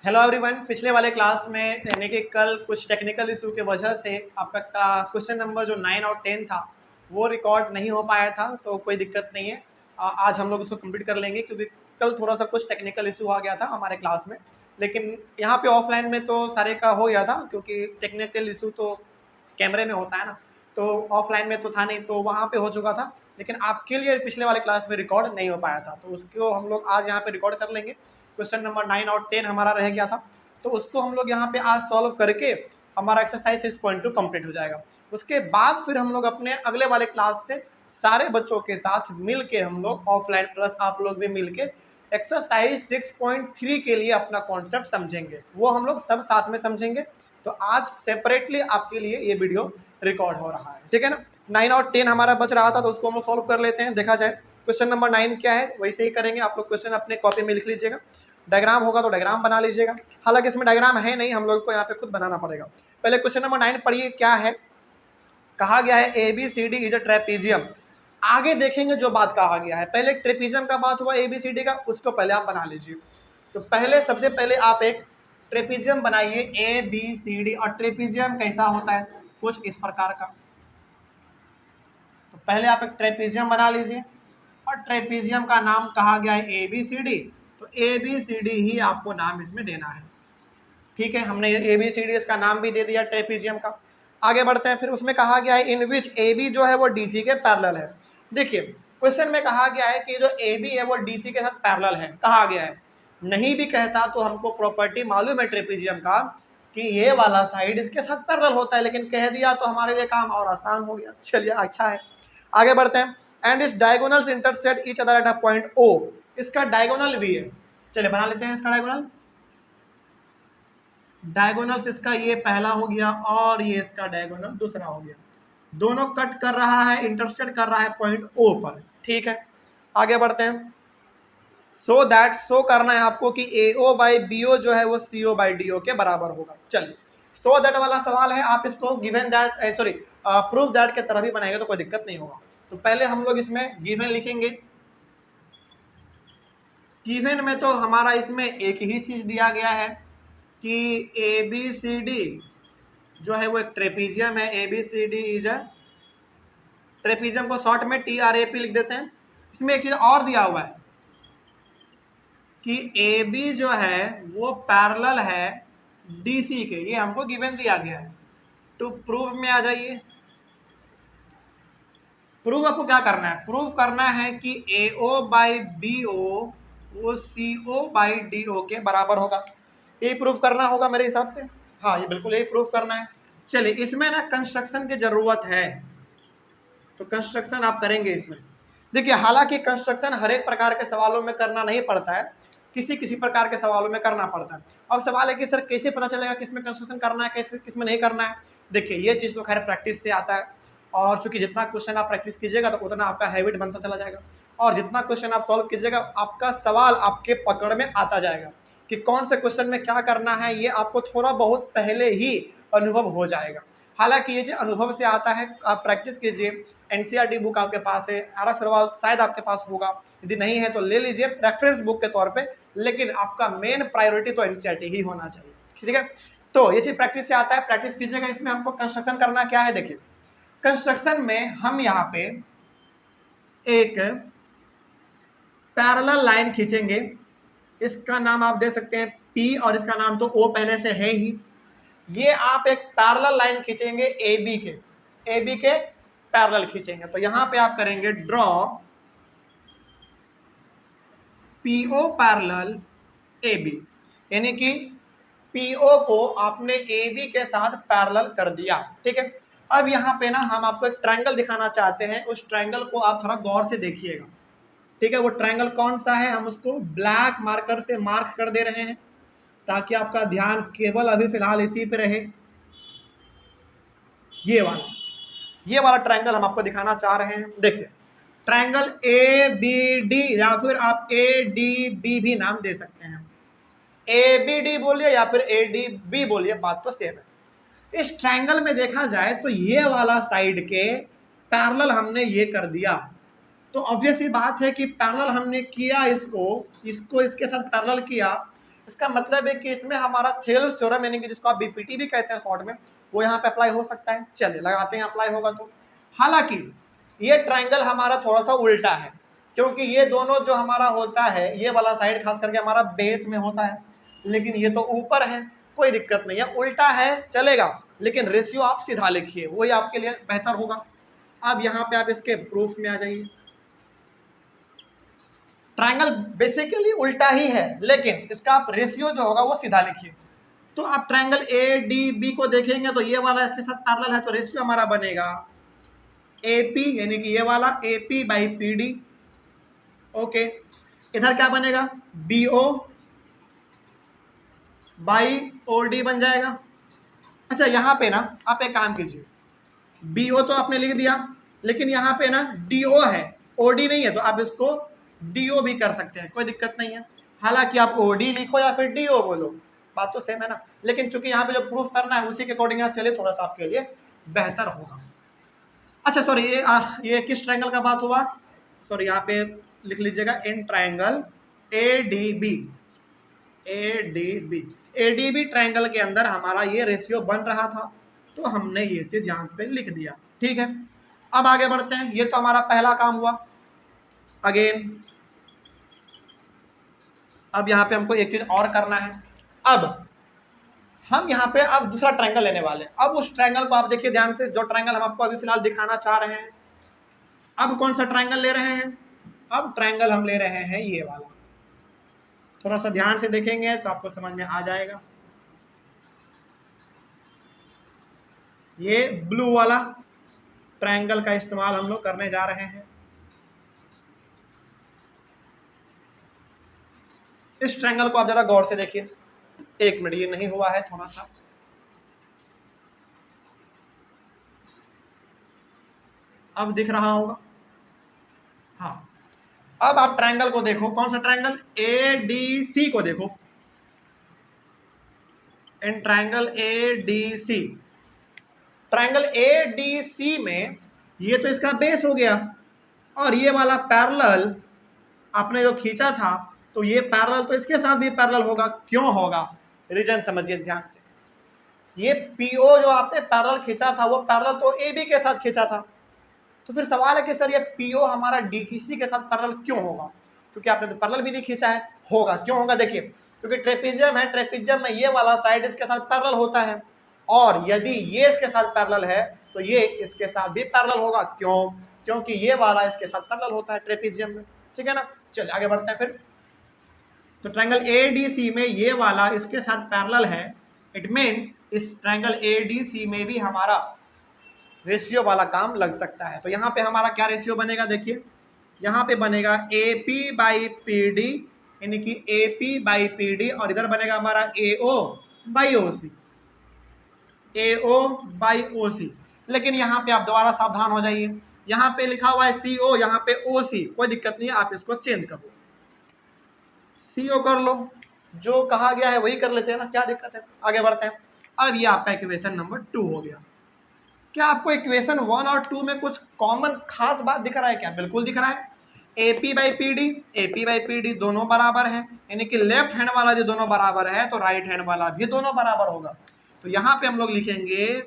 Hello everyone. पिछले वाले class में यानी कि कल कुछ टेक्निकल इशू की वजह से आपका क्वेश्चन नंबर जो 9 और 10 था वो रिकॉर्ड नहीं हो पाया था, तो कोई दिक्कत नहीं है। आज हम लोग इसको कंप्लीट कर लेंगे क्योंकि कल थोड़ा सा कुछ टेक्निकल इशू आ गया था हमारे क्लास में। लेकिन यहाँ पे ऑफलाइन में तो सारे का हो गया था क्योंकि टेक्निकल इशू तो कैमरे में होता है ना, तो ऑफलाइन में तो था नहीं, तो वहाँ पे हो चुका था। लेकिन आपके लिए पिछले वाले क्लास में रिकॉर्ड नहीं हो पाया था, तो उसको हम लोग आज यहाँ पे रिकॉर्ड कर लेंगे। क्वेश्चन नंबर 9 और 10 हमारा रह गया था, तो उसको हम लोग यहाँ पे आज सॉल्व करके हमारा एक्सरसाइज 6.2 कंप्लीट हो जाएगा। उसके बाद फिर हम लोग अपने अगले वाले क्लास से सारे बच्चों के साथ मिल के हम लोग ऑफलाइन प्लस आप लोग भी मिल के एक्सरसाइज 6.3 के लिए अपना कॉन्सेप्ट समझेंगे, वो हम लोग सब साथ में समझेंगे। तो आज सेपरेटली आपके लिए ये वीडियो रिकॉर्ड हो रहा है, ठीक है ना। 9 और 10 हमारा बच रहा था, तो उसको हम लोग सॉल्व कर लेते हैं। देखा जाए क्वेश्चन नंबर 9 क्या है वैसे ही करेंगे। आप लोग क्वेश्चन अपने कॉपी में लिख लीजिएगा, डायग्राम होगा तो डायग्राम बना लीजिएगा। हालांकि इसमें डायग्राम है नहीं, हम लोग को यहाँ पे खुद बनाना पड़ेगा। पहले क्वेश्चन नंबर 9 पढ़िए क्या है। कहा गया है ABCD इज अ ट्रेपीजियम। आगे देखेंगे जो बात कहा गया है, पहले ट्रेपीजियम का बात हुआ ABCD का, उसको पहले आप बना लीजिए। तो पहले सबसे पहले आप एक ट्रेपीजियम बनाइए ABCD। और ट्रेपीजियम कैसा होता है, कुछ इस प्रकार का। तो पहले आप एक ट्रेपीजियम बना लीजिए और ट्रेपीजियम का नाम कहा गया है ABCD, तो ABCD ही आपको नाम इसमें देना है, ठीक है। हमने ABCD इसका नाम भी दे दिया ट्रेपीजियम का। आगे बढ़ते हैं, फिर उसमें कहा गया है इन विच AB जो है वो DC के पैरेलल है। देखिए क्वेश्चन में कहा गया है कि जो AB है वो DC के साथ पैरेलल है, कहा गया है। नहीं भी कहता तो हमको प्रॉपर्टी मालूम है ट्रेपीजियम का कि ये वाला साइड इसके साथ पैरेलल होता है, लेकिन कह दिया तो हमारे लिए काम और आसान हो गया। चलिए अच्छा है, आगे बढ़ते हैं। एंड इस diagonals intersect each other at a point O। इसका डायगोनल भी है, चलिए बना लेते हैं इसका डायगोनल। डायगोनल्स इसका ये पहला हो गया और ये इसका डायगोनल दूसरा हो गया। दोनों कट कर रहा है, इंटरसेक्ट कर रहा है पॉइंट O पर, ठीक है। आगे बढ़ते हैं। सो दैट, सो करना है आपको कि AO बाई BO जो है वो CO बाई DO के बराबर होगा। चलिए सो दैट वाला सवाल है, आप इसको given that sorry prove that के तरह भी बनाएंगे तो कोई दिक्कत नहीं होगा। तो पहले हम लोग इसमें गिवन लिखेंगे। गिवन में तो हमारा इसमें एक ही चीज दिया गया है कि ABCD जो है वो एक ट्रेपीजियम है। ABCD इज अ ट्रेपीजियम को शॉर्ट में TRAP लिख देते हैं। इसमें एक चीज और दिया हुआ है कि AB जो है वो पैरेलल है DC के, ये हमको गिवन दिया गया है। तो प्रूफ में आ जाइए। प्रूफ आपको क्या करना है, प्रूफ करना है कि AO बाई BO वो CO बाई DO के बराबर होगा। यही प्रूफ करना होगा मेरे हिसाब से। हाँ ये बिल्कुल यही प्रूफ करना है। चलिए इसमें ना कंस्ट्रक्शन की जरूरत है, तो कंस्ट्रक्शन आप करेंगे इसमें। देखिए हालांकि कंस्ट्रक्शन हर एक प्रकार के सवालों में करना नहीं पड़ता है, किसी किसी प्रकार के सवालों में करना पड़ता है। अब सवाल है कि सर कैसे पता चलेगा किसमें कंस्ट्रक्शन करना है कैसे किसमें नहीं करना है। देखिए ये चीज़ तो खैर प्रैक्टिस से आता है, और चूंकि जितना क्वेश्चन आप प्रैक्टिस कीजिएगा तो उतना आपका हैबिट बनता चला जाएगा, और जितना क्वेश्चन आप सॉल्व कीजिएगा आपका सवाल आपके पकड़ में आता जाएगा कि कौन से क्वेश्चन में क्या करना है, ये आपको थोड़ा बहुत पहले ही अनुभव हो जाएगा। हालांकि ये जो अनुभव से आता है, आप प्रैक्टिस कीजिए। NCERT बुक आपके पास है, RS अग्रवाल शायद आपके पास होगा, यदि नहीं है तो ले लीजिए रेफरेंस बुक के तौर पे, लेकिन आपका मेन प्रायोरिटी तो NCERT ही होना चाहिए, ठीक है। तो ये चीज प्रैक्टिस से आता है, प्रैक्टिस कीजिएगा। इसमें हमको कंस्ट्रक्शन करना क्या है, देखिए कंस्ट्रक्शन में हम यहाँ पे एक पैरेलल लाइन खींचेंगे। इसका नाम आप दे सकते हैं P और इसका नाम तो O पहले से है ही। ये आप एक पैरेलल लाइन खींचेंगे AB के पैरेलल खींचेंगे। तो यहां पे आप करेंगे ड्रॉ PO पैरेलल AB, यानी कि PO को आपने AB के साथ पैरेलल कर दिया, ठीक है। अब यहाँ पे ना हम आपको एक ट्रायंगल दिखाना चाहते हैं, उस ट्रायंगल को आप थोड़ा गौर से देखिएगा, ठीक है। वो ट्रायंगल कौन सा है, हम उसको ब्लैक मार्कर से मार्क कर दे रहे हैं ताकि आपका ध्यान केवल अभी फिलहाल इसी पे रहे। ये वाला ट्रायंगल हम आपको दिखाना चाह रहे हैं। देखिए ट्रायंगल ABD या फिर आप ADB भी नाम दे सकते हैं। ABD बोलिए या फिर ADB बोलिए, बात तो सेम है। इस ट्रायंगल में देखा जाए तो ये वाला साइड के पैरेलल हमने ये कर दिया, तो ऑब्वियस ही बात है कि पैरेलल हमने किया इसको इसके साथ पैरेलल किया, इसका मतलब है कि इसमें हमारा थेल्स थ्योरम यानी कि जिसको आप बीपीटी भी कहते हैं शॉर्ट में, वो यहाँ पे अप्लाई हो सकता है। चलिए लगाते हैं अप्लाई होगा तो। हालांकि ये ट्राइंगल हमारा थोड़ा सा उल्टा है, क्योंकि ये दोनों जो हमारा होता है, ये वाला साइड खास करके हमारा बेस में होता है, लेकिन ये तो ऊपर है, कोई दिक्कत नहीं है, उल्टा है चलेगा, लेकिन रेशियो आप सीधा लिखिए, वही आपके लिए बेहतर होगा। अब यहाँ पे आप इसके प्रूफ में आ जाइए। ट्राइंगल बेसिकली उल्टा ही है, लेकिन इसका आप रेशियो जो होगा वो सीधा लिखिए। तो आप ट्राइंगल ए डी बी को देखेंगे तो ये वाला इसके साथ पैरेलल है, तो रेशियो हमारा बनेगा AP यानी कि ये वाला AP बाई PD। ओके, इधर क्या बनेगा BO बाई OD बन जाएगा। अच्छा यहाँ पे ना आप एक काम कीजिए, BO तो आपने लिख दिया, लेकिन यहाँ पे ना DO है, OD नहीं है, तो आप इसको DO भी कर सकते हैं, कोई दिक्कत नहीं है। हालांकि आप OD लिखो या फिर DO बोलो, बात तो सेम है ना, लेकिन चूंकि यहाँ पे जो प्रूफ करना है उसी के अकॉर्डिंग आप चलिए, थोड़ा सा आपके लिए बेहतर होगा। अच्छा सॉरी, ये किस ट्रायंगल का बात हुआ, सॉरी यहाँ पे लिख लीजिएगा, इन ट्रायंगल ADB ट्रायंगल के अंदर हमारा ये रेशियो बन रहा था, तो हमने ये चीज यहाँ पे लिख दिया। ठीक है, अब आगे बढ़ते हैं। ये तो हमारा पहला काम हुआ। अगेन अब यहाँ पे हमको एक चीज और करना है। अब हम यहाँ पे अब दूसरा ट्रायंगल लेने वाले हैं। अब उस ट्रायंगल को आप देखिए ध्यान से, जो ट्रायंगल हम आपको अभी फिलहाल दिखाना चाह रहे हैं। अब कौन सा ट्रायंगल ले रहे हैं, अब ट्रायंगल हम ले रहे हैं ये वाला। थोड़ा सा ध्यान से देखेंगे तो आपको समझ में आ जाएगा। ये ब्लू वाला ट्रायंगल का इस्तेमाल हम लोग करने जा रहे हैं। इस ट्रायंगल को आप जरा गौर से देखिए। एक मिनट, ये नहीं हुआ है, थोड़ा सा अब दिख रहा होगा। हाँ, अब आप ट्रायंगल को देखो, कौन सा ट्रायंगल, ADC को देखो। In triangle ADC, triangle ADC में ये तो इसका बेस हो गया, और ये वाला पैरेलल आपने जो खींचा था, तो ये पैरेलल तो इसके साथ भी पैरेलल होगा। क्यों होगा, रीजन समझिए ध्यान से। ये PO जो आपने पैरेलल खींचा था, वो पैरेलल तो AB के साथ खींचा था, तो फिर सवाल है कि सर ये PO हमारा DCC के साथ पैरेलल क्यों होगा, क्योंकि आपने तो पैरेलल भी नहीं खींचा है। होगा, क्यों होगा देखिए, क्योंकि ट्रेपेजियम है, ट्रेपेजियम में ये वाला साइड इसके साथ पैरेलल होता है, और यदि ये इसके साथ पैरेलल है तो ये इसके साथ भी पैरेलल होगा। क्यों, क्योंकि ये वाला इसके साथ पैरेलल होता है ट्रेपेजियम में। ठीक है ना, चलिए आगे बढ़ते हैं फिर। तो ट्रायंगल ADC में ये वाला इसके साथ पैरेलल है, इट मीन्स इस ट्रायंगल ADC में भी हमारा रेशियो वाला काम लग सकता है। तो यहाँ पे हमारा क्या रेशियो बनेगा, देखिए यहाँ पे बनेगा AP बाई PD, यानी कि AP बाई PD, और इधर बनेगा हमारा AO by OC, AO by OC। लेकिन यहाँ पे आप दोबारा सावधान हो जाइए, यहाँ पे लिखा हुआ है CO, यहाँ पे OC, कोई दिक्कत नहीं है, आप इसको चेंज कर लो, CO कर लो, जो कहा गया है वही कर लेते हैं ना, क्या दिक्कत है। आगे बढ़ते हैं। अब ये आपका इक्वेशन नंबर 2 हो गया। क्या आपको इक्वेशन 1 और 2 में कुछ कॉमन खास बात दिख रहा है क्या, बिल्कुल दिख रहा है। AP बाई PD दोनों बराबर है, यानी कि लेफ्ट हैंड वाला जो दोनों बराबर है, तो राइट हैंड वाला भी दोनों बराबर होगा। तो यहाँ पे हम लोग लिखेंगे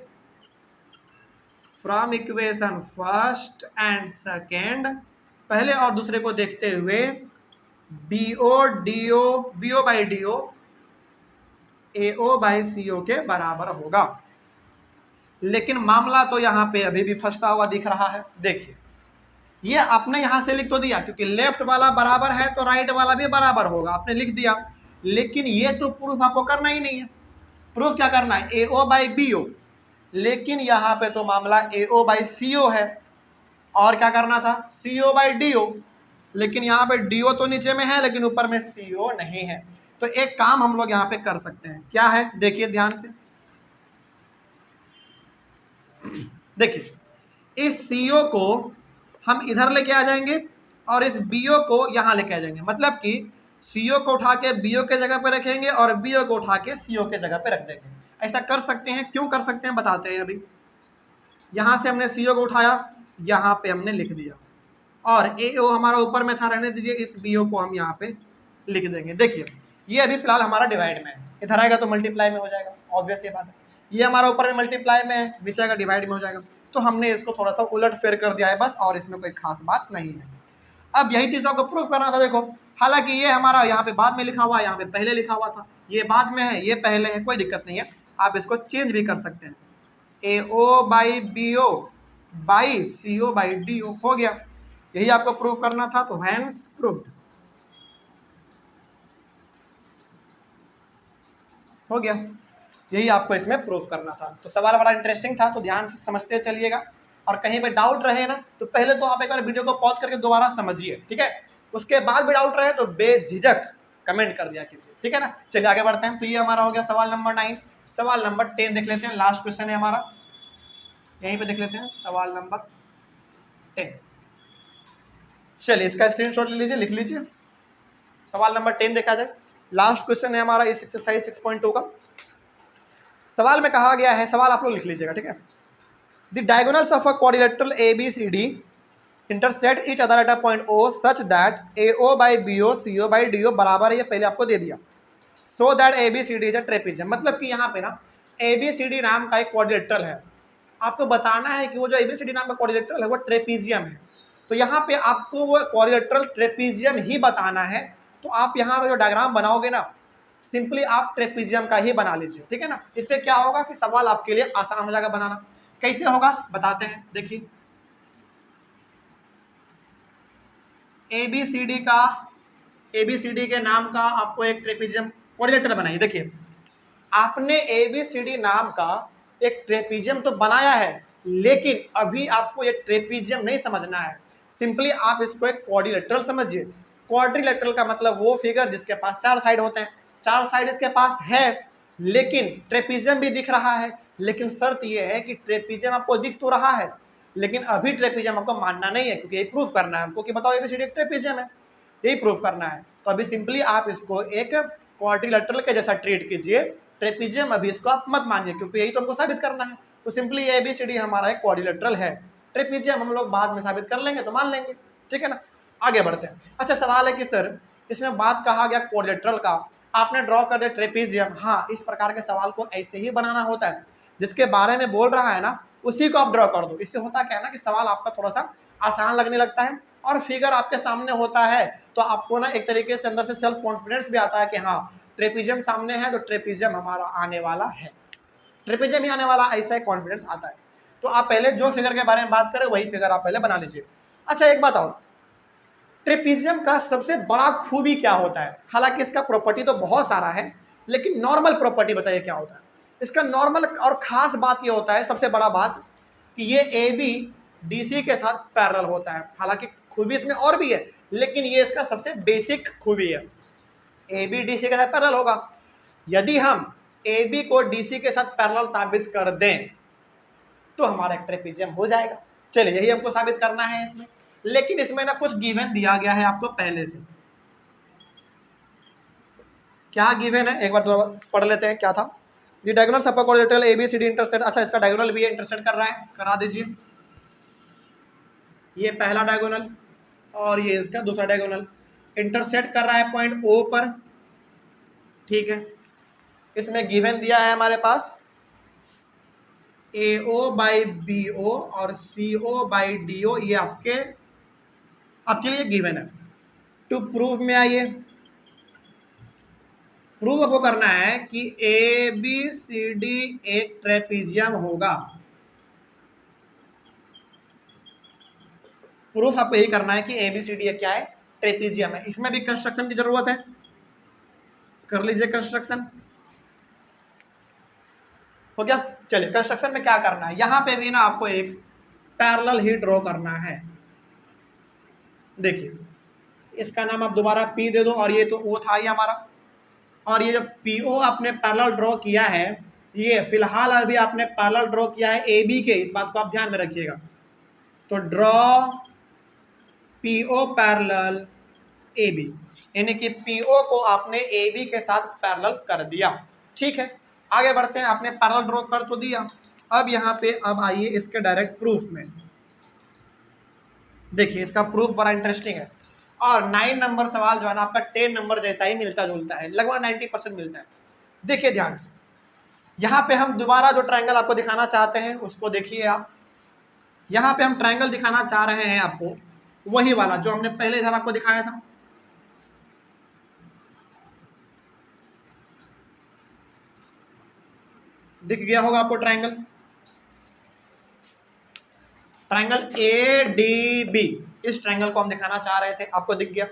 from equation first and second, पहले और दूसरे को देखते हुए, BO by DO AO by CO के बराबर होगा। लेकिन मामला तो यहाँ पे अभी भी फंसता हुआ दिख रहा है। देखिए, ये आपने यहाँ से लिख तो दिया, क्योंकि लेफ्ट वाला बराबर है तो राइट वाला भी बराबर होगा, आपने लिख दिया, लेकिन ये तो प्रूफ आपको करना ही नहीं है। प्रूफ क्या करना है, AO बाई BO, लेकिन यहाँ पे तो मामला AO बाई CO है, और क्या करना था, CO बाई DO, लेकिन यहाँ पे DO तो नीचे में है, लेकिन ऊपर में CO नहीं है। तो एक काम हम लोग यहाँ पे कर सकते हैं, क्या है, देखिए ध्यान से, देखिए इस CO को हम इधर लेके आ जाएंगे, और इस BO को यहाँ लेके आ जाएंगे, मतलब कि CO को उठा के BO के जगह पे रखेंगे, और BO को उठा के CO के जगह पे रख देंगे। ऐसा कर सकते हैं, क्यों कर सकते हैं बताते हैं। अभी यहाँ से हमने CO को उठाया, यहाँ पे हमने लिख दिया, और AO हमारा ऊपर में था, रहने दीजिए, इस BO को हम यहाँ पे लिख देंगे। देखिए ये अभी फिलहाल हमारा डिवाइड में है, इधर आएगा तो मल्टीप्लाई में हो जाएगा, ऑब्वियस ये बात है। ये हमारा ऊपर में मल्टीप्लाई में है, नीचे आएगा डिवाइड में हो जाएगा। तो हमने इसको थोड़ा सा उलट फेर कर दिया है बस, और इसमें कोई खास बात नहीं है। अब यही चीज़ आपको प्रूफ करना था। देखो, हालांकि ये हमारा यहाँ पे बाद में लिखा हुआ है, यहाँ पे पहले लिखा हुआ था, ये बाद में है, ये पहले है, कोई दिक्कत नहीं है, आप इसको चेंज भी कर सकते हैं। AO by BO by CO by DO हो गया, यही आपको प्रूफ करना था, तो हैंस प्रूव्ड हो गया, यही आपको इसमें प्रूफ करना था। तो सवाल बड़ा इंटरेस्टिंग था, तो ध्यान से समझते चलिएगा, और कहीं पे डाउट रहे ना तो पहले तो आप एक बार वीडियो को पॉज करके दोबारा समझिए, ठीक है। उसके बाद भी डाउट रहे तो बेझिझक कमेंट कर दिया कीजिए, ठीक है ना। चलिए आगे बढ़ते हैं। तो ये हमारा हो गया सवाल नंबर 9। सवाल नंबर 10 देख लेते हैं, लास्ट क्वेश्चन है हमारा, यहीं पे देख लेते हैं सवाल नंबर 10। चलिए इसका स्क्रीनशॉट ले लीजिए, लिख लीजिए। सवाल नंबर 10 देखा जाए, लास्ट क्वेश्चन है हमारा इस एक्सरसाइज 6.2 का। सवाल में कहा गया है, सवाल आप लोग लिख लीजिएगा, ठीक है। The diagonals of a quadrilateral ABCD intersect each other at a point O such that AO by BO CO by DO बराबर है, ये पहले आपको दे दिया। So that ABCD is a trapezium, मतलब कि यहाँ पे ना ABCD नाम का एक क्वाड्रिलेटरल है, आपको बताना है कि वो जो ABCD नाम का क्वाड्रिलेटरल है वो ट्रेपीजियम है। तो यहाँ पे आपको वो क्वाड्रिलेटरल ट्रेपीजियम ही बताना है। तो आप यहाँ पे जो डायग्राम बनाओगे ना, सिंपली आप ट्रेपीजियम का ही बना लीजिए, ठीक है ना। इससे क्या होगा कि सवाल आपके लिए आसान हो जाएगा बनाना। कैसे होगा बताते हैं, देखिए। ABCD के नाम का आपको एक ट्रेपीजियम क्वाड्रिलेटरल बनाइए। देखिए, आपने ABCD नाम का एक ट्रेपीजियम तो बनाया है, लेकिन अभी आपको ये ट्रेपीजियम नहीं समझना है। सिंपली आप इसको एक क्वाड्रिलेटरल समझिए। क्वाड्रिलेटरल का मतलब वो फिगर जिसके पास 4 साइड होते हैं। 4 साइड इसके पास है, लेकिन ट्रेपीजियम भी दिख रहा है। लेकिन शर्त ये है कि ट्रेपीजियम आपको दिख तो रहा है, लेकिन अभी ट्रेपीजियम आपको मानना नहीं है, क्योंकि यही प्रूफ करना है हमको कि बताओ ABCD एक ट्रेपीजियम है, यही प्रूफ करना है। तो अभी सिंपली आप इसको एक क्वाड्रिलेटरल के जैसा ट्रीट कीजिए, ट्रेपीजियम अभी इसको आप मत मानिए, क्योंकि यही तो हमको साबित करना है। तो सिंपली ABCD हमारा एक क्वाड्रिलेटरल है, ट्रेपीजियम हम लोग बाद में साबित कर लेंगे तो मान लेंगे, ठीक है ना। आगे बढ़ते हैं। अच्छा, सवाल है कि सर इसमें बात कहा गया क्वाड्रिलेटरल का, आपने ड्रॉ कर दिया ट्रेपीजियम। हाँ, इस प्रकार के सवाल को ऐसे ही बनाना होता है, जिसके बारे में बोल रहा है ना उसी को आप ड्रॉ कर दो। इससे होता क्या है ना कि सवाल आपका थोड़ा सा आसान लगने लगता है, और फिगर आपके सामने होता है तो आपको ना एक तरीके से अंदर से सेल्फ कॉन्फिडेंस भी आता है कि हाँ ट्रेपीजियम सामने है तो ट्रेपीजियम हमारा आने वाला है, ट्रेपीजियम ही आने वाला, ऐसा एक कॉन्फिडेंस आता है। तो आप पहले जो फिगर के बारे में बात करें वही फिगर आप पहले बना लीजिए। अच्छा, एक बात और, ट्रेपीजियम का सबसे बड़ा खूबी क्या होता है? हालांकि इसका प्रॉपर्टी तो बहुत सारा है, लेकिन नॉर्मल प्रॉपर्टी बताइए क्या होता है इसका। नॉर्मल और खास बात ये होता है, सबसे बड़ा बात, कि ये ABDC के साथ पैरेलल होता है। हालांकि खूबी इसमें और भी है, लेकिन ये इसका सबसे बेसिक खूबी है। ABDC के साथ पैरेलल होगा। यदि हम AB को DC के साथ पैरेलल साबित कर दें तो हमारा एक ट्रेपीजियम हो जाएगा। चलिए, यही हमको साबित करना है इसमें। लेकिन इसमें ना कुछ गिवन दिया गया है आपको पहले से। क्या गिवन है, एक बार थोड़ा पढ़ लेते हैं क्या था। The diagonal of a quadrilateral ABCD intersect. अच्छा, इसका डायगोनल भी इंटरसेक्ट कर रहा है, करा दीजिए। ये पहला डायगोनल और ये इसका दूसरा डायगोनल इंटरसेक्ट कर रहा है पॉइंट O पर, ठीक है। इसमें गिवन दिया है हमारे पास AO बाई BO और CO बाई DO, ये आपके लिए गिवन है। टू प्रूफ में आइए, प्रूफ आपको करना है कि ABCD एक ट्रेपीजियम होगा। प्रूफ आपको यही करना है कि ABCD क्या है, ट्रेपीजियम है। इसमें भी कंस्ट्रक्शन की जरूरत है, कर लीजिए कंस्ट्रक्शन। हो गया। चलिए, कंस्ट्रक्शन में क्या करना है, यहां पे भी ना आपको एक पैरेलल ही ड्रॉ करना है। देखिए, इसका नाम आप दोबारा P दे दो, और ये तो O था ही हमारा, और ये जो PO आपने पैरेलल ड्रॉ किया है, ये फिलहाल अभी आपने पैरेलल ड्रॉ किया है AB के, इस बात को आप ध्यान में रखिएगा। तो ड्रॉ PO पैरेलल AB, यानी कि PO को आपने AB के साथ पैरेलल कर दिया, ठीक है। आगे बढ़ते हैं, आपने पैरेलल ड्रॉ कर तो दिया, अब यहाँ पे अब आइए इसके डायरेक्ट प्रूफ में। देखिए, इसका प्रूफ बड़ा इंटरेस्टिंग है। और 9 नंबर सवाल जो है ना आपका 10 नंबर जैसा ही मिलता जुलता है, लगभग 90% मिलता है। देखिए ध्यान से, यहाँ पे हम दोबारा जो ट्रायंगल आपको दिखाना चाहते हैं उसको देखिए आप। यहाँ पे हम ट्रायंगल दिखाना चाह रहे हैं आपको, वही वाला जो हमने पहले इधर आपको दिखाया था। दिख गया होगा आपको triangle, triangle A D B. इस ट्रायंगल को हम दिखाना चाह रहे थे, आपको दिख गया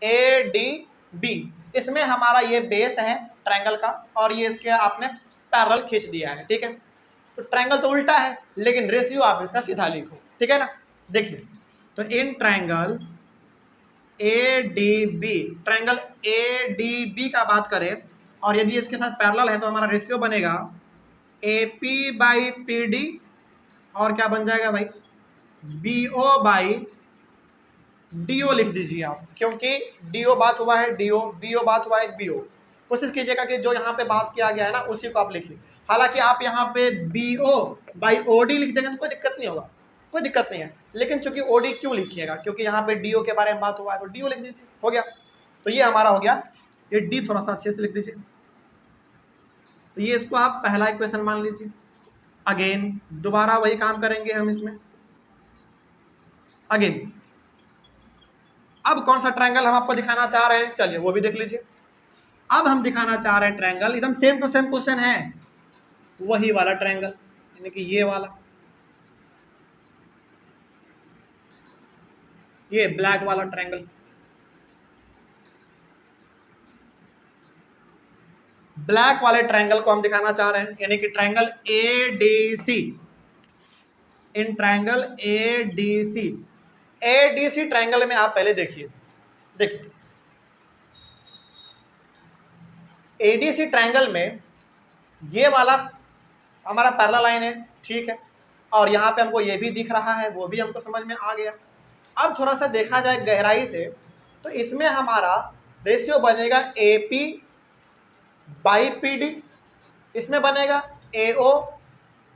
ए डी बी। इसमें हमारा ये बेस है ट्रायंगल का और ये इसके आपने पैरेलल खींच दिया है, ठीक है। तो ट्रायंगल तो उल्टा है लेकिन रेशियो आप इसका सीधा लिखो, ठीक है ना। देखिए तो इन triangle A D B, triangle A D B का बात करें और यदि इसके साथ पैरेलल है तो हमारा रेशियो बनेगा A P by P D और क्या बन जाएगा भाई, B O by D O लिख दीजिए आप, क्योंकि डी ओ बात हुआ है डी ओ, बी ओ बात हुआ है बी ओ। कोशिश कीजिएगा कि जो यहाँ पे बात किया गया है ना उसी को आप लिखिए। हालांकि आप यहाँ पे B O by O D लिख देंगे तो कोई दिक्कत नहीं होगा, कोई दिक्कत नहीं है। लेकिन चूंकि ओ डी क्यों लिखिएगा, क्योंकि यहाँ पे डी ओ के बारे में बात हुआ है तो डी ओ लिख दीजिए, हो गया। तो ये हमारा हो गया, ये डी थोड़ा सा अच्छे से लिख दीजिए। तो ये इसको आप पहला इक्वेशन मान लीजिए। अगेन दोबारा वही काम करेंगे हम इसमें अगेन। अब कौन सा ट्रायंगल हम आपको दिखाना चाह रहे हैं, चलिए वो भी देख लीजिए। अब हम दिखाना चाह रहे हैं ट्रायंगल एकदम सेम टू सेम क्वेश्चन है, वही वाला ट्रायंगल, यानी कि ये वाला, ये ब्लैक वाला ट्रायंगल। ब्लैक वाले ट्रायंगल को हम दिखाना चाह रहे हैं, यानी कि ट्रायंगल ए डी सी। इन triangle A D C, A D C triangle में आप पहले देखिए, देखिए एडीसी ट्रायंगल में ये वाला हमारा पैरेलल लाइन है, ठीक है। और यहाँ पे हमको ये भी दिख रहा है, वो भी हमको समझ में आ गया। अब थोड़ा सा देखा जाए गहराई से तो इसमें हमारा रेशियो बनेगा A P by P D, इसमें बनेगा ए ओ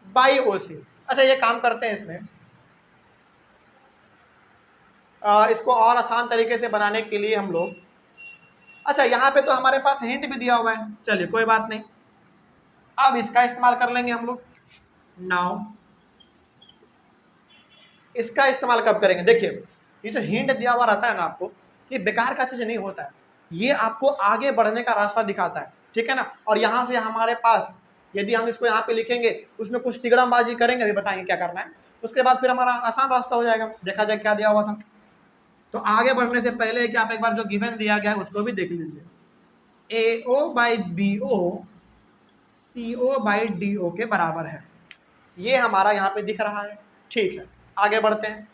बाई ओ सी। अच्छा ये काम करते हैं इसमें, इसको और आसान तरीके से बनाने के लिए हम लोग, अच्छा यहाँ पे तो हमारे पास हिंट भी दिया हुआ है, चलिए कोई बात नहीं, अब इसका इस्तेमाल कर लेंगे हम लोग। नाउ इसका इस्तेमाल कब करेंगे, देखिए ये जो हिंट दिया हुआ रहता है ना आपको, ये बेकार का चीज नहीं होता है, ये आपको आगे बढ़ने का रास्ता दिखाता है, ठीक है ना। और यहाँ से हमारे पास यदि हम इसको यहाँ पे लिखेंगे, उसमें कुछ तिगड़मबाजी करेंगे, अभी बताएंगे क्या करना है, उसके बाद फिर हमारा आसान रास्ता हो जाएगा। देखा जाए क्या दिया हुआ था। तो आगे बढ़ने से पहले कि आप एक बार जो गिवन दिया गया है उसको भी देख लीजिए। A O by B O C O by D O के बराबर है, ये हमारा यहाँ पे दिख रहा है, ठीक है। आगे बढ़ते हैं,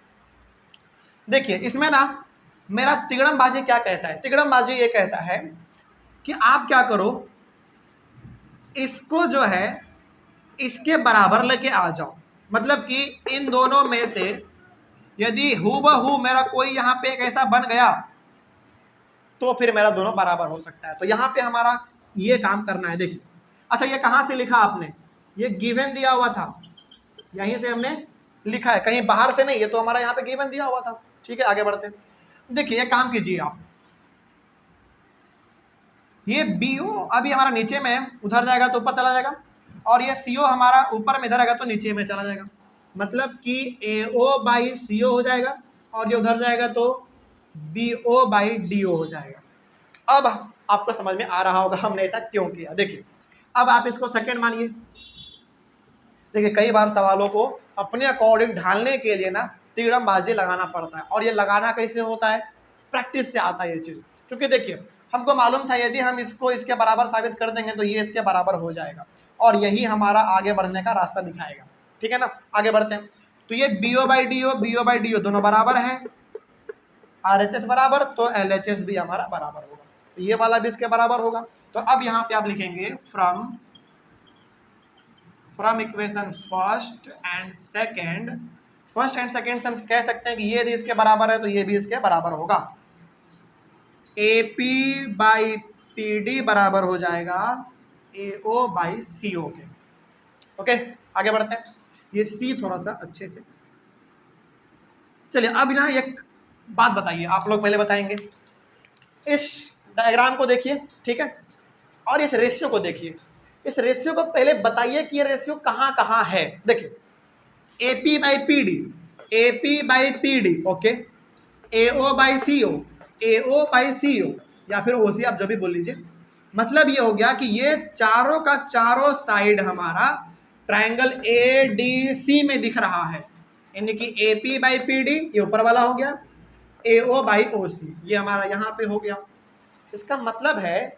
देखिए इसमें ना मेरा तिगड़मबाजी क्या कहता है, तिगड़मबाजी ये कहता है कि आप क्या करो, इसको जो है इसके बराबर लेके आ जाओ। मतलब कि इन दोनों में से यदि हूबहू मेरा कोई यहाँ पे एक ऐसा बन गया तो फिर मेरा दोनों बराबर हो सकता है। तो यहाँ पे हमारा ये काम करना है। देखिए अच्छा ये कहाँ से लिखा आपने, ये गिवन दिया हुआ था, यहीं से हमने लिखा है, कहीं बाहर से नहीं, ये तो हमारा यहाँ पे गिवन दिया हुआ था, ठीक है। आगे बढ़ते हैं, देखिए ये काम कीजिए आप, ये बी ओ अभी हमारा नीचे में है, उधर जाएगा तो ऊपर चला जाएगा, और ये सी ओ हमारा ऊपर में इधर आएगा तो नीचे में चला जाएगा। मतलब कि ए ओ बाई सी ओ हो जाएगा और ये उधर जाएगा तो B O by D O हो जाएगा। अब आपको समझ में आ रहा होगा हमने ऐसा क्यों किया। देखिए अब आप इसको सेकंड मानिए। देखिए कई बार सवालों को अपने अकॉर्डिंग ढालने के लिए ना तिगड़मबाजी लगाना पड़ता है, और ये लगाना कैसे होता है, प्रैक्टिस से आता है ये चीज़। क्योंकि देखिए हमको मालूम था यदि हम इसको इसके बराबर साबित कर देंगे तो ये इसके बराबर हो जाएगा, और यही हमारा आगे बढ़ने का रास्ता दिखाएगा, ठीक है ना। आगे बढ़ते हैं, तो ये B O by D O दोनों बराबर हैं, आर एच एस बराबर, तो एल एच एस भी हमारा बराबर होगा, तो ये वाला भी इसके बराबर होगा। तो अब यहाँ पे आप लिखेंगे from equation first and second, first and second से हम कह सकते हैं कि ये भी इसके बराबर है तो ये भी इसके बराबर होगा। ए पी बाई पी डी बराबर हो जाएगा ए ओ बाई सी ओ के। ओके आगे बढ़ते हैं, ये सी थोड़ा सा अच्छे से, चलिए अब ना एक बात बताइए, आप लोग पहले बताएंगे। इस डायग्राम को देखिए, ठीक है, और इस रेशियो को देखिए। इस रेशियो को पहले बताइए कि ये रेशियो कहाँ कहाँ है। देखिए AP by PD, AP by PD, okay, AO by CO, AO by CO, या फिर OC, आप जो भी बोल लीजिए। मतलब ये हो गया कि ये चारों का चारों साइड हमारा ट्रायंगल ADC में दिख रहा है, यानी कि AP बाई PD ये ऊपर वाला हो गया, AO बाई OC ये हमारा यहाँ पे हो गया। इसका मतलब है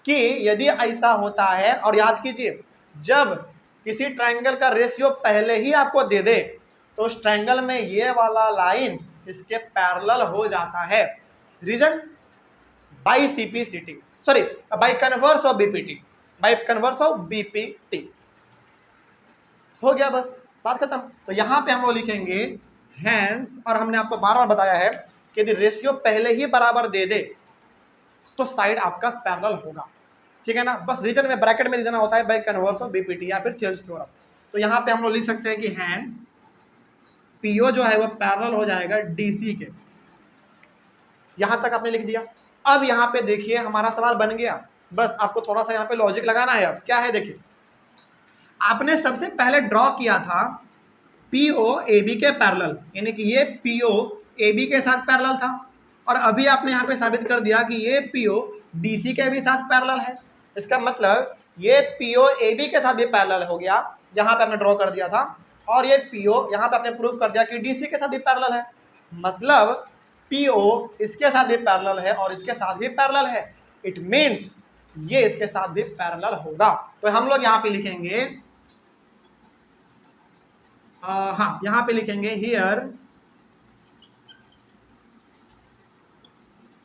कि यदि ऐसा होता है, और याद कीजिए जब किसी ट्रायंगल का रेशियो पहले ही आपको दे दे तो उस ट्रायंगल में ये वाला लाइन इसके पैरेलल हो जाता है। Reason by CPCT, sorry by converse of BPT, by converse of BPT। हो गया, बस बात खत्म। तो यहाँ पे हम लोग लिखेंगे हैंस, और हमने आपको बार बार बताया है कि यदि रेशियो पहले ही बराबर दे दे तो साइड आपका पैरेलल होगा, ठीक है ना। बस रीजन में ब्रैकेट में लिखना होता है बाय कन्वर्स ऑफ BPT या फिर थेल्स थ्योरम। तो यहाँ पे हम लोग लिख सकते हैं कि हैंस PO जो है वो पैरेलल हो जाएगा DC के। यहाँ तक आपने लिख दिया। अब यहाँ पे देखिए हमारा सवाल बन गया, बस आपको थोड़ा सा यहाँ पे लॉजिक लगाना है। अब क्या है, देखिए आपने सबसे पहले ड्रॉ किया था PO AB के पैरेलल, यानी कि ये PO AB के साथ पैरेलल था, और अभी आपने यहाँ पे साबित कर दिया कि ये PO DC के भी साथ पैरेलल है। इसका मतलब ये PO AB के साथ भी पैरेलल हो गया, यहाँ पे आपने ड्रॉ कर दिया था, और ये PO यहाँ पे आपने प्रूव कर दिया कि DC के साथ भी पैरेलल है। मतलब PO इसके साथ भी पैरेलल है और इसके साथ भी पैरेलल है। इट मीन्स ये इसके साथ भी पैरेलल होगा। तो हम लोग यहाँ पे लिखेंगे हाँ, यहाँ पे लिखेंगे here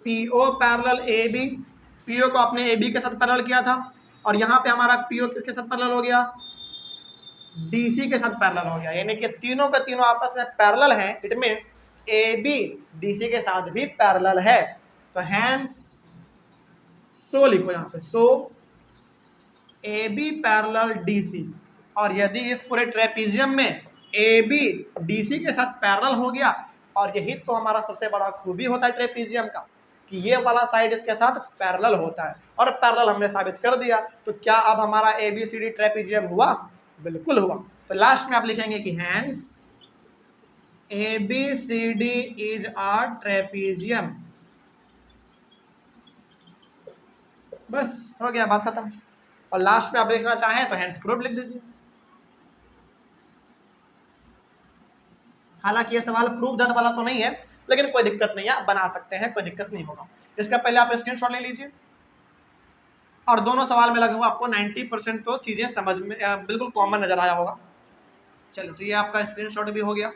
PO parallel AB, PO को आपने AB के साथ पैरेलल किया था, और यहाँ पे हमारा PO किसके साथ पैरेलल हो गया, DC के साथ पैरेलल हो गया, यानी कि तीनों का तीनों आपस में पैरेलल हैं। इट मीन्स AB DC के साथ भी पैरेलल है। तो हैंस सो लिखो यहाँ पे, सो AB पैरेलल DC, और यदि इस पूरे ट्रेपीजियम में AB DC के साथ पैरेलल हो गया, और यही तो हमारा सबसे बड़ा खूबी होता है ट्रेपीजियम का कि ये वाला साइड इसके साथ पैरेलल होता है, और पैरेलल हमने साबित कर दिया। तो क्या अब हमारा ABCD ट्रेपीजियम हुआ? बिल्कुल हुआ। तो लास्ट में आप लिखेंगे कि hence ABCD is a trapezium. बस हो गया, बात खत्म। और लास्ट में आप लिखना चाहें तो हैंस प्रूफ लिख दीजिए। हालांकि ये सवाल प्रूफ दैट वाला तो नहीं है, लेकिन कोई दिक्कत नहीं है, आप बना सकते हैं, कोई दिक्कत नहीं होगा। इसका पहले आप स्क्रीनशॉट ले लीजिए, और दोनों सवाल में लगभग आपको 90% तो चीज़ें समझ में बिल्कुल कॉमन नजर आया होगा। चलो, तो ये आपका स्क्रीनशॉट भी हो गया।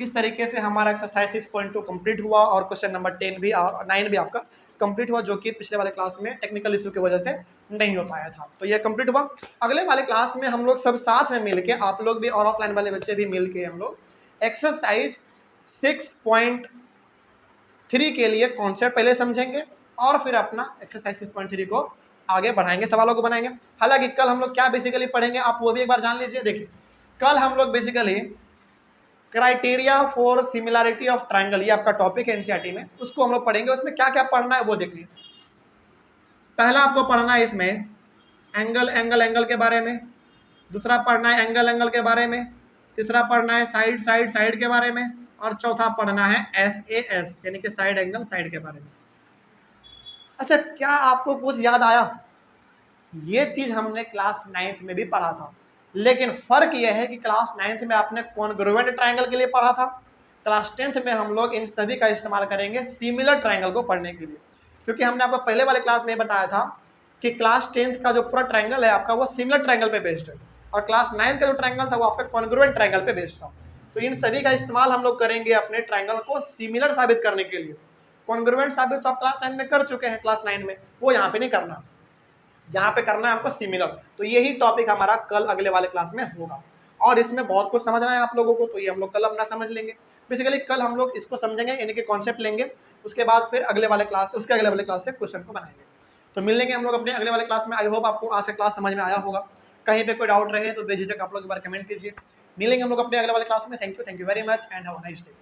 इस तरीके से हमारा एक्सरसाइज 6.2 कंप्लीट हुआ, और क्वेश्चन नंबर 10 भी और 9 भी आपका कंप्लीट हुआ, जो कि पिछले वाले क्लास में टेक्निकल इशू की वजह से नहीं हो पाया था। तो ये कंप्लीट हुआ। अगले वाले क्लास में हम लोग सब साथ में मिलके, आप लोग भी और ऑफलाइन वाले बच्चे भी मिलके, हम लोग एक्सरसाइज 6.3 के लिए कॉन्सेप्ट पहले समझेंगे, और फिर अपना एक्सरसाइज 6.3 को आगे बढ़ाएंगे, सवालों को बनाएंगे। हालांकि कल हम लोग क्या बेसिकली पढ़ेंगे आप वो भी एक बार जान लीजिए। देखिए कल हम लोग basically criteria for similarity of triangle, ये आपका टॉपिक है एनसीईआरटी में, उसको हम लोग पढ़ेंगे। उसमें क्या क्या पढ़ना है वो देख लीजिए। पहला आपको पढ़ना है इसमें एंगल एंगल एंगल के बारे में, दूसरा पढ़ना है एंगल एंगल के बारे में, तीसरा पढ़ना है साइड साइड साइड के बारे में, और चौथा पढ़ना है SAS यानी कि साइड एंगल साइड के बारे में। अच्छा, क्या आपको कुछ याद आया? ये चीज हमने क्लास 9th में भी पढ़ा था, लेकिन फर्क यह है कि क्लास 9th में आपने कॉन्ग्रुएंट ट्रायंगल के लिए पढ़ा था, क्लास 10th में हम लोग इन सभी का इस्तेमाल करेंगे सिमिलर ट्रायंगल को पढ़ने के लिए। क्योंकि हमने आपको पहले वाले क्लास में बताया था कि क्लास 10th का जो पूरा ट्रायंगल है आपका वो सिमिलर ट्रायंगल पे बेस्ड है, और क्लास 9th का जो ट्रायंगल था वो आपका कॉन्ग्रुएंट ट्रायंगल पे बेस्ड था। तो इन सभी का इस्तेमाल हम लोग करेंगे अपने ट्रायंगल को सिमिलर साबित करने के लिए। कॉन्ग्रुएंट साबित तो आप क्लास 9 में कर चुके हैं, क्लास 9 में, वो यहाँ पे नहीं करना, यहाँ पे करना है आपको सिमिलर। तो यही टॉपिक हमारा कल अगले वाले क्लास में होगा, और इसमें बहुत कुछ समझना है आप लोगों को, तो ये हम लोग कल अपना समझ लेंगे। बेसिकली कल हम लोग इसको समझेंगे, यानी कि कॉन्सेप्ट लेंगे, उसके बाद फिर अगले वाले क्लास से, उसके अगले वाले क्लास से क्वेश्चन को बनाएंगे। तो मिलेंगे हम लोग अपने अगले वाले क्लास में। आई होप आपको आज से क्लास समझ में आया होगा। कहीं पे कोई डाउट रहे तो बेझिझक आप लोग एक बार कमेंट कीजिए। मिलेंगे हम लोग अपने अगले वाले क्लास में। Thank you very much and have a nice day.